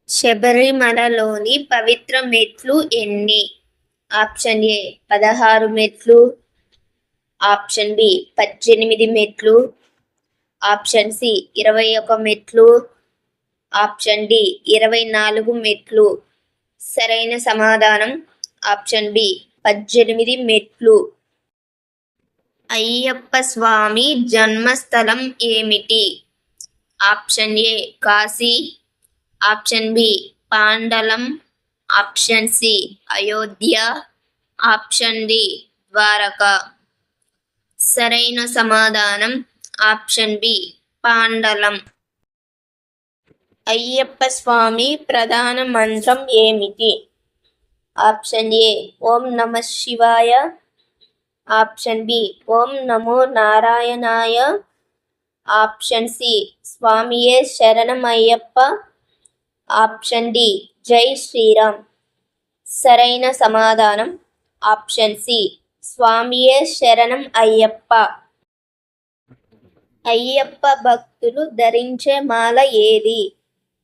శబరిమలలోని పవిత్ర మెట్లు ఎన్ని? Option A 16 మెట్లు, ఆప్షన్ బి 18 మెట్లు, ఆప్షన్ సి 21 మెట్లు, ఆప్షన్ డి 24 మెట్లు. సరైన సమాధానం ఆప్షన్ బి 18 మెట్లు. అయ్యప్ప స్వామి జన్మస్థలం ఏమిటి? Option A Kashi, option B Pandalam, option C Ayodhya, option D Dwarka. సరైన సమాధానం ఆప్షన్ బి పాండలం. అయ్యప్ప స్వామి ప్రధాన మంత్రం ఏమిటి? ఆప్షన్ ఏ ఓం నమః శివాయ, ఆప్షన్ బి ఓం నమో నారాయణాయ, ఆప్షన్ సి స్వామియే శరణం అయ్యప్ప, ఆప్షన్ డి జై శ్రీరామ్. సరైన సమాధానం ఆప్షన్ సి స్వామియే శరణం అయ్యప్ప. అయ్యప్ప భక్తులు ధరించే మాల ఏది?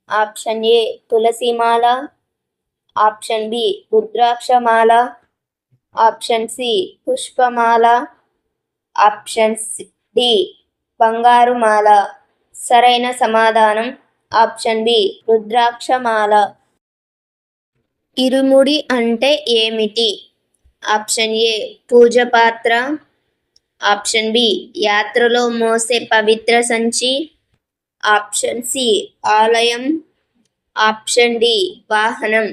ఆప్షన్ ఏ తులసి మాల, ఆప్షన్ బి రుద్రాక్షమాల, ఆప్షన్ సి పుష్పమాల, ఆప్షన్ డి బంగారు మాల. సరైన సమాధానం ఆప్షన్ బి రుద్రాక్షమాల. ఇరుముడి అంటే ఏమిటి? ఆప్షన్ ఏ పూజ పాత్ర, ఆప్షన్ బి యాత్రలో మోసే పవిత్ర సంచి, ఆప్షన్ సి ఆలయం, ఆప్షన్ డి వాహనం.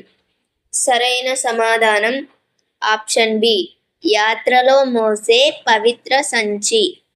సరైన సమాధానం ఆప్షన్ బి యాత్రలో మోసే పవిత్ర సంచి.